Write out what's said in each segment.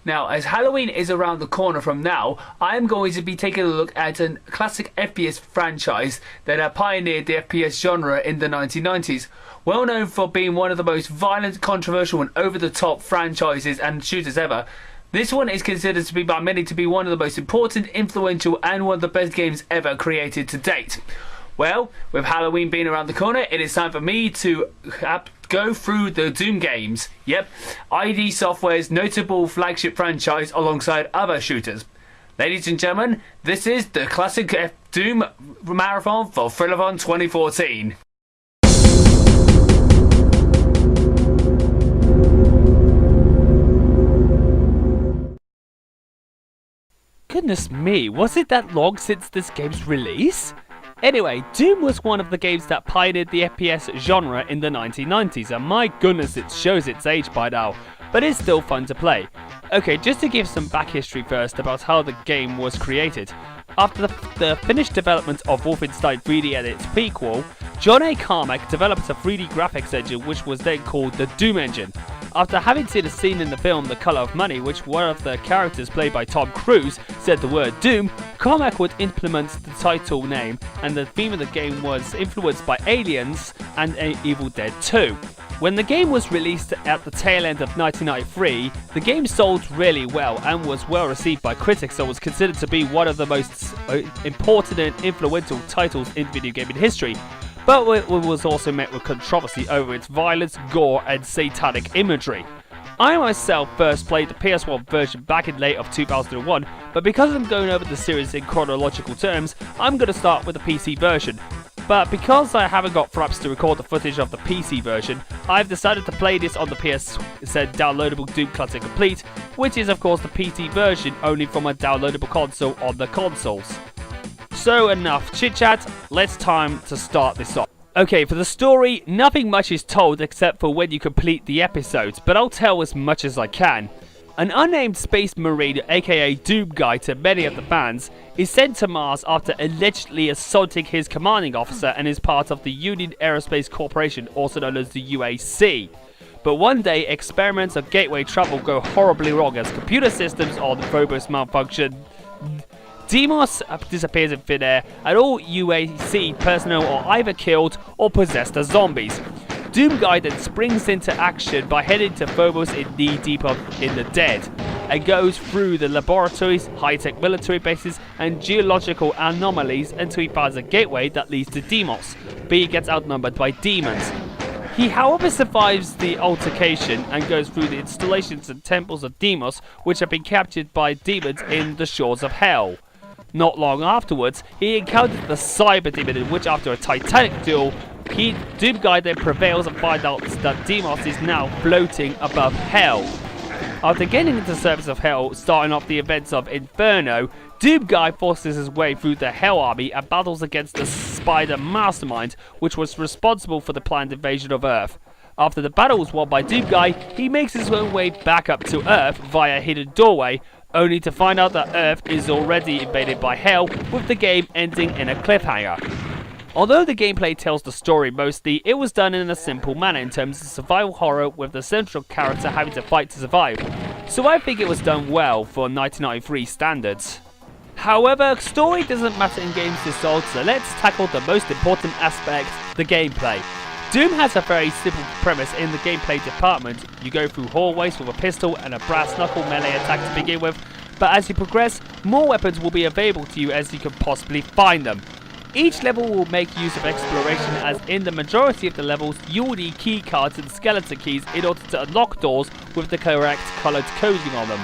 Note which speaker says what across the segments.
Speaker 1: Now, as Halloween is around the corner from now, I am going to be taking a look at a classic FPS franchise that pioneered the FPS genre in the 1990s. Well known for being one of the most violent, controversial and over-the-top franchises and shooters ever, this one is considered to be by many to be one of the most important, influential and one of the best games ever created to date. Well, with Halloween being around the corner, it is time for me to go through the Doom games. Yep, ID Software's notable flagship franchise alongside other shooters. Ladies and gentlemen, this is the classic Doom Marathon for Thrill-A-Thon 2014.
Speaker 2: Goodness me, was it that long since this game's release? Anyway, Doom was one of the games that pioneered the FPS genre in the 1990s, and my goodness, it shows its age by now, but it's still fun to play. Okay, just to give some back history first about how the game was created. After the finished development of Wolfenstein 3D and its prequel, John A. Carmack developed a 3D graphics engine which was then called the Doom engine. After having seen a scene in the film The Color of Money, which one of the characters played by Tom Cruise said the word Doom, Carmack would implement the title name, and the theme of the game was influenced by Aliens and Evil Dead 2. When the game was released at the tail end of 1993, the game sold really well and was well received by critics and was considered to be one of the most important and influential titles in video gaming history. But it was also met with controversy over its violence, gore and satanic imagery. I myself first played the PS1 version back in late of 2001, but because I'm going over the series in chronological terms, I'm going to start with the PC version. But because I haven't got fraps to record the footage of the PC version, I've decided to play this on the PSN downloadable Doom Classic Complete, which is of course the PC version only from a downloadable console on the consoles. So enough chit chat, let's time to start this off. Okay, for the story, nothing much is told except for when you complete the episodes, but I'll tell as much as I can. An unnamed space marine, aka Doom Guy to many of the fans, is sent to Mars after allegedly assaulting his commanding officer and is part of the Union Aerospace Corporation, also known as the UAC. But one day, experiments on Gateway travel go horribly wrong as computer systems on Phobos malfunction. Deimos disappears in thin air, and all UAC personnel are either killed or possessed as zombies. Doom Guy then springs into action by heading to Phobos in knee-deep in the dead, and goes through the laboratories, high-tech military bases, and geological anomalies until he finds a gateway that leads to Deimos, but he gets outnumbered by demons. He however survives the altercation and goes through the installations and temples of Deimos, which have been captured by demons in the shores of Hell. Not long afterwards, he encounters the Cyber Demon, in which after a titanic duel, Doom Guy then prevails and finds out that Deimos is now floating above Hell. After getting into the surface of Hell, starting off the events of Inferno, Doom Guy forces his way through the Hell Army and battles against the Spider Mastermind, which was responsible for the planned invasion of Earth. After the battle was won by Doom Guy, he makes his own way back up to Earth via a hidden doorway, only to find out that Earth is already invaded by Hell, with the game ending in a cliffhanger. Although the gameplay tells the story mostly, it was done in a simple manner in terms of survival horror, with the central character having to fight to survive. So I think it was done well for 1993 standards. However, story doesn't matter in games this old, so let's tackle the most important aspect, the gameplay. Doom has a very simple premise in the gameplay department. You go through hallways with a pistol and a brass knuckle melee attack to begin with, but as you progress, more weapons will be available to you as you can possibly find them. Each level will make use of exploration, as in the majority of the levels you will need key cards and skeleton keys in order to unlock doors with the correct coloured coding on them.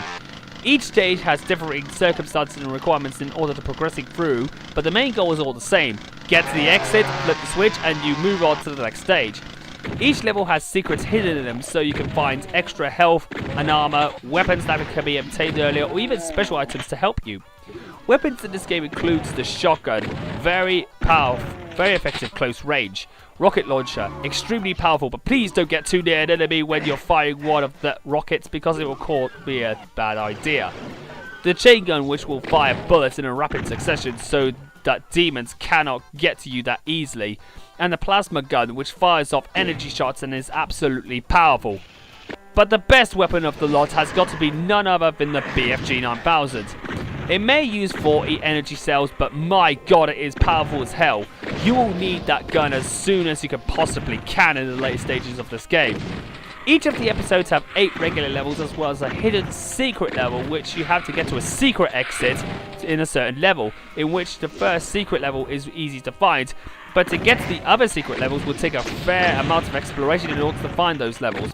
Speaker 2: Each stage has differing circumstances and requirements in order to progressing through, but the main goal is all the same. Get to the exit, flip the switch, and you move on to the next stage. Each level has secrets hidden in them, so you can find extra health and armor, weapons that can be obtained earlier, or even special items to help you. Weapons in this game includes the shotgun, very powerful, very effective close range. Rocket launcher, extremely powerful, but please don't get too near an enemy when you're firing one of the rockets because it will be a bad idea. The chain gun, which will fire bullets in a rapid succession so that demons cannot get to you that easily. And the plasma gun, which fires off energy shots and is absolutely powerful. But the best weapon of the lot has got to be none other than the BFG 9000. It may use 40 energy cells, but my god, it is powerful as hell. You will need that gun as soon as you can possibly can in the later stages of this game. Each of the episodes have 8 regular levels as well as a hidden secret level, which you have to get to a secret exit in a certain level, in which the first secret level is easy to find, but to get to the other secret levels will take a fair amount of exploration in order to find those levels.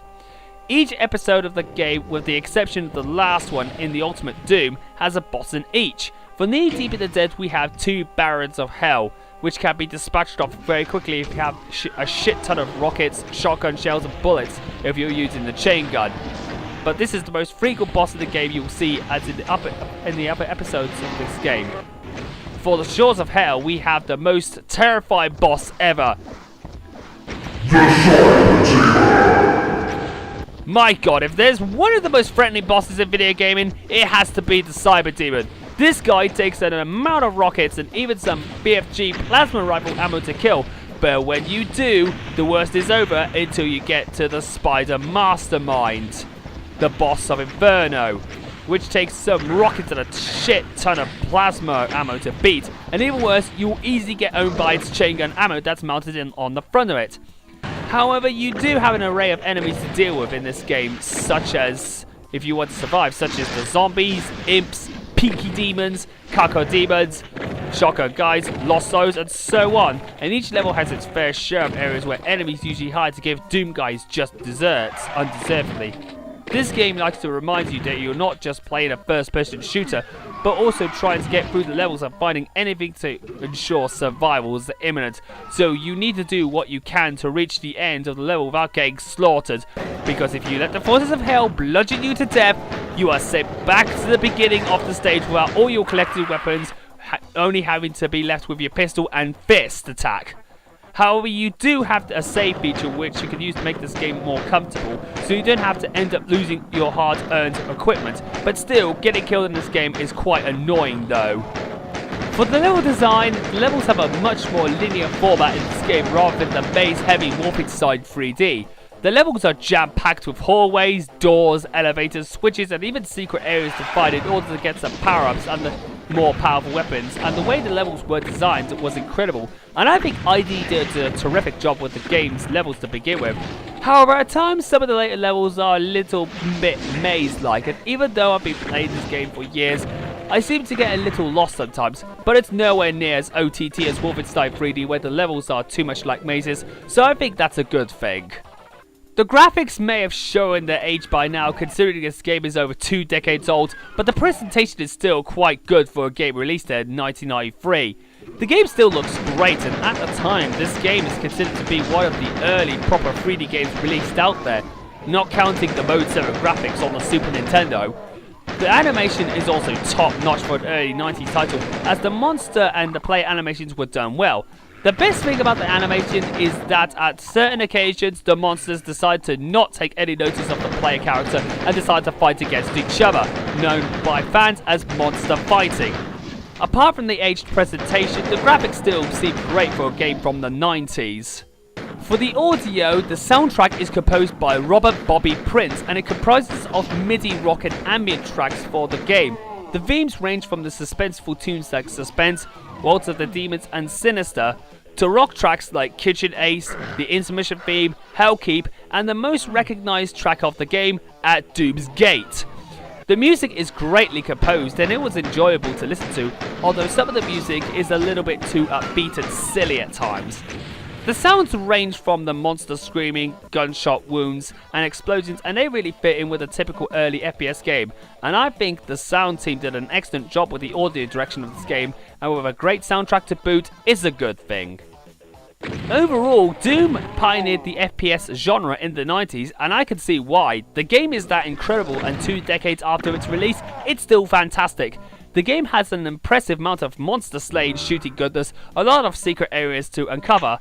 Speaker 2: Each episode of the game, with the exception of the last one in the Ultimate Doom, has a boss in each. For Knee Deep in the Dead, we have 2 Barons of Hell, which can be dispatched off very quickly if you have a shit ton of rockets, shotgun shells and bullets if you're using the chain gun. But this is the most frequent boss in the game you will see as in the upper episodes of this game. For the Shores of Hell, we have the most terrifying boss ever. My god, if there's one of the most threatening bosses in video gaming, it has to be the Cyber Demon. This guy takes an amount of rockets and even some BFG plasma rifle ammo to kill, but when you do, the worst is over until you get to the Spider Mastermind, the boss of Inferno, which takes some rockets and a shit ton of plasma ammo to beat, and even worse, you will easily get owned by its chain gun ammo that's mounted on the front of it. However, you do have an array of enemies to deal with in this game, such as, if you want to survive, such as the zombies, imps, peaky demons, caco demons, shotgun guys, lost souls, and so on. And each level has its fair share of areas where enemies usually hide to give Doom guys just desserts, undeservedly. This game likes to remind you that you're not just playing a first-person shooter, but also trying to get through the levels and finding anything to ensure survival is imminent. So you need to do what you can to reach the end of the level without getting slaughtered, because if you let the forces of hell bludgeon you to death, you are sent back to the beginning of the stage without all your collected weapons, only having to be left with your pistol and fist attack. However, you do have a save feature which you can use to make this game more comfortable, so you don't have to end up losing your hard-earned equipment. But still, getting killed in this game is quite annoying though. For the level design, the levels have a much more linear format in this game rather than the maze-heavy Wolfenstein 3D. The levels are jam-packed with hallways, doors, elevators, switches and even secret areas to find in order to get some power-ups and the more powerful weapons, and the way the levels were designed was incredible, and I think ID did a terrific job with the game's levels to begin with. However, at times some of the later levels are a little bit maze-like, and even though I've been playing this game for years, I seem to get a little lost sometimes, but it's nowhere near as OTT as Wolfenstein 3D where the levels are too much like mazes, so I think that's a good thing. The graphics may have shown their age by now, considering this game is over 2 decades old, but the presentation is still quite good for a game released in 1993. The game still looks great, and at the time, this game is considered to be one of the early proper 3D games released out there, not counting the Mode 7 graphics on the Super Nintendo. The animation is also top-notch for an early 90s title, as the monster and the player animations were done well. The best thing about the animation is that at certain occasions the monsters decide to not take any notice of the player character and decide to fight against each other, known by fans as monster fighting. Apart from the aged presentation, the graphics still seem great for a game from the 90s. For the audio, the soundtrack is composed by Robert Bobby Prince and it comprises of MIDI rock and ambient tracks for the game. The themes range from the suspenseful tunes like Suspense, Waltz of the Demons and Sinister, to rock tracks like Kitchen Ace, the intermission theme, Hellkeep, and the most recognized track of the game, At Doom's Gate. The music is greatly composed and it was enjoyable to listen to, although some of the music is a little bit too upbeat and silly at times. The sounds range from the monster screaming, gunshot wounds, and explosions, and they really fit in with a typical early FPS game. And I think the sound team did an excellent job with the audio direction of this game, and with a great soundtrack to boot, is a good thing. Overall, Doom pioneered the FPS genre in the 90s, and I can see why. The game is that incredible, and 2 decades after its release, it's still fantastic. The game has an impressive amount of monster slaying shooting goodness, a lot of secret areas to uncover,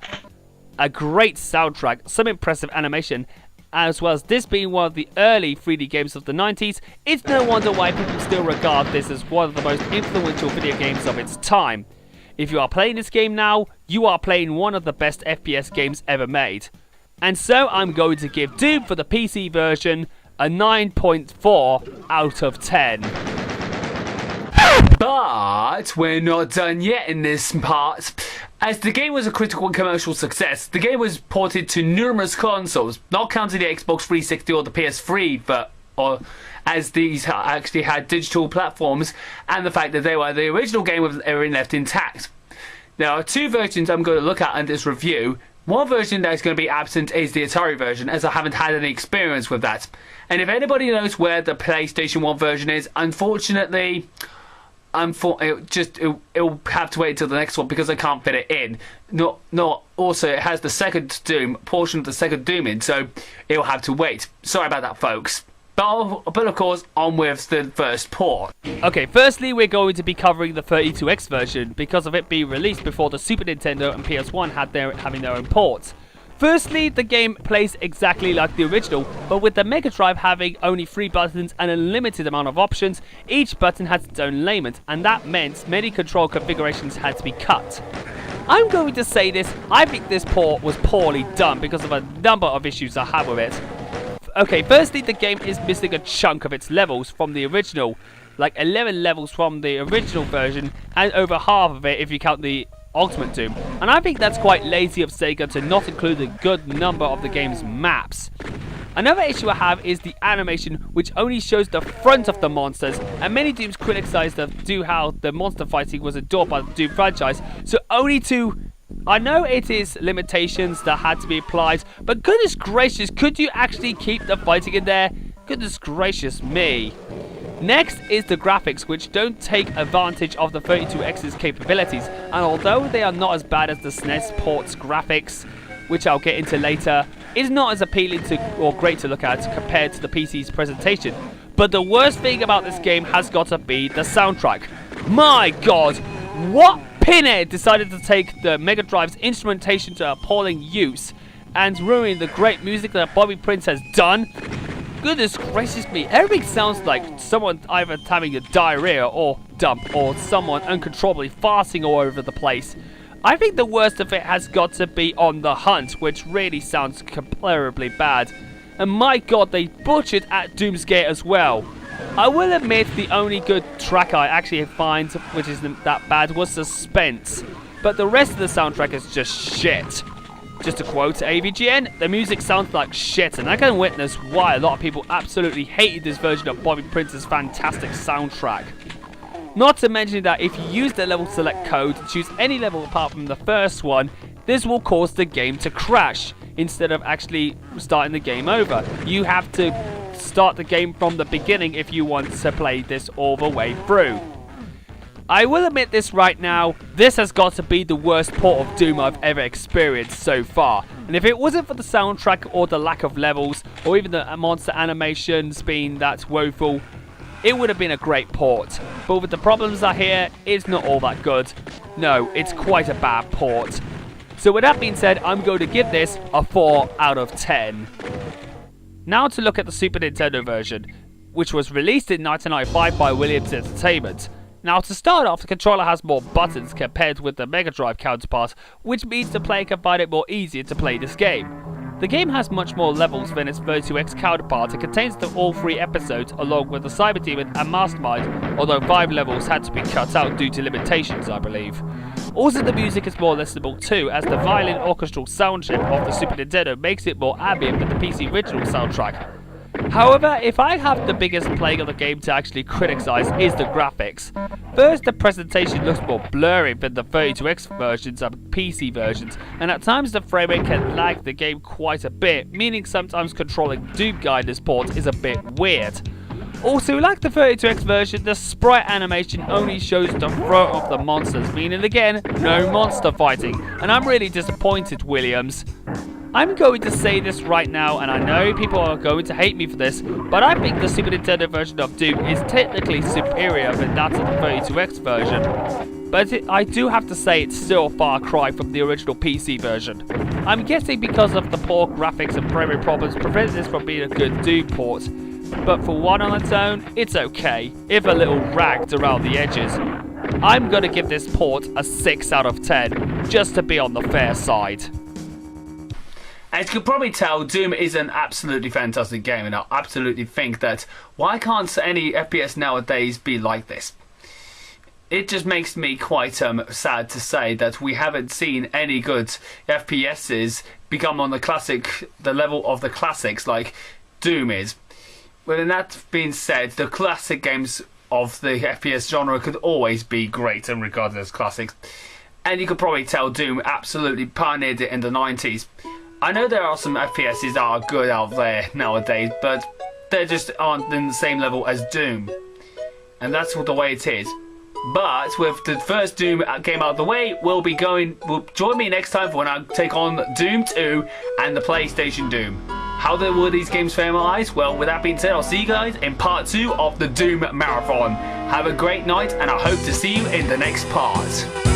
Speaker 2: a great soundtrack, some impressive animation, as well as this being one of the early 3D games of the 90s, it's no wonder why people still regard this as one of the most influential video games of its time. If you are playing this game now, you are playing one of the best FPS games ever made. And so I'm going to give Doom for the PC version a 9.4 out of 10.
Speaker 1: But we're not done yet in this part. As the game was a critical and commercial success, the game was ported to numerous consoles, not counting the Xbox 360 or the PS3, as these actually had digital platforms, and the fact that they were the original game with everything left intact. There are two versions I'm going to look at in this review. One version that is going to be absent is the Atari version, as I haven't had any experience with that. And if anybody knows where the PlayStation 1 version is, unfortunately, it'll have to wait until the next one because I can't fit it in. Also, it has the second Doom, portion of the second Doom in, so it'll have to wait. Sorry about that, folks. But of course, on with the first port.
Speaker 2: Okay, firstly, we're going to be covering the 32X version because of it being released before the Super Nintendo and PS1 having their own ports. Firstly, the game plays exactly like the original, but with the Mega Drive having only 3 buttons and a limited amount of options, each button has its own alignment, and that meant many control configurations had to be cut. I'm going to say this, I think this port was poorly done because of a number of issues I have with it. Okay, firstly, the game is missing a chunk of its levels from the original, like 11 levels from the original version, and over half of it if you count the Ultimate Doom, and I think that's quite lazy of Sega to not include a good number of the game's maps. Another issue I have is the animation, which only shows the front of the monsters, and many Dooms criticise how the monster fighting was adored by the Doom franchise, so only to... I know it is limitations that had to be applied, but goodness gracious, could you actually keep the fighting in there? Goodness gracious me. Next is the graphics, which don't take advantage of the 32X's capabilities, and although they are not as bad as the SNES port's graphics, which I'll get into later, is not as appealing or great to look at compared to the PC's presentation. But the worst thing about this game has got to be the soundtrack. My god, what pinhead decided to take the Mega Drive's instrumentation to appalling use and ruin the great music that Bobby Prince has done? Goodness gracious me, everything sounds like someone either having a diarrhea or dump, or someone uncontrollably farting all over the place. I think the worst of it has got to be On the Hunt, which really sounds comparably bad. And my god, they butchered at Doomsgate as well. I will admit the only good track I actually find, which isn't that bad, was Suspense. But the rest of the soundtrack is just shit. Just to quote AVGN, the music sounds like shit, and I can witness why a lot of people absolutely hated this version of Bobby Prince's fantastic soundtrack. Not to mention that if you use the level select code to choose any level apart from the first one, this will cause the game to crash instead of actually starting the game over. You have to start the game from the beginning if you want to play this all the way through. I will admit this right now, this has got to be the worst port of Doom I've ever experienced so far. And if it wasn't for the soundtrack or the lack of levels, or even the monster animations being that woeful, it would have been a great port. But with the problems I hear, it's not all that good. No, it's quite a bad port. So with that being said, I'm going to give this a 4 out of 10. Now to look at the Super Nintendo version, which was released in 1995 by Williams Entertainment. Now to start off, the controller has more buttons compared with the Mega Drive counterpart, which means the player can find it more easier to play this game. The game has much more levels than its 32X counterpart and contains all 3 episodes along with the Cyber Demon and Mastermind, although 5 levels had to be cut out due to limitations, I believe. Also, the music is more listenable too, as the violin orchestral sound chip of the Super Nintendo makes it more ambient than the PC original soundtrack. However, if I have the biggest plague of the game to actually criticise is the graphics. First, the presentation looks more blurry than the 32X versions and PC versions, and at times the frame rate can lag the game quite a bit, meaning sometimes controlling Doom Guy in this port is a bit weird. Also, like the 32X version, the sprite animation only shows the front of the monsters, meaning again, no monster fighting, and I'm really disappointed, Williams. I'm going to say this right now, and I know people are going to hate me for this, but I think the Super Nintendo version of Doom is technically superior than that of the 32X version. But I do have to say it's still a far cry from the original PC version. I'm guessing because of the poor graphics and frame rate problems prevent this from being a good Doom port. But for one on its own, it's okay, if a little ragged around the edges. I'm going to give this port a 6 out of 10, just to be on the fair side.
Speaker 1: As you can probably tell, Doom is an absolutely fantastic game, and I absolutely think that why can't any FPS nowadays be like this? It just makes me quite sad to say that we haven't seen any good FPSs become on the level of the classics like Doom is. With that being said, the classic games of the FPS genre could always be great and regarded as classics. And you could probably tell Doom absolutely pioneered it in the 90s. I know there are some FPSs that are good out there nowadays, but they just aren't in the same level as Doom. And that's the way it is. But with the first Doom game out of the way, will join me next time for when I take on Doom 2 and the PlayStation Doom. How will these games fare in my eyes? Well, with that being said, I'll see you guys in part 2 of the Doom Marathon. Have a great night, and I hope to see you in the next part.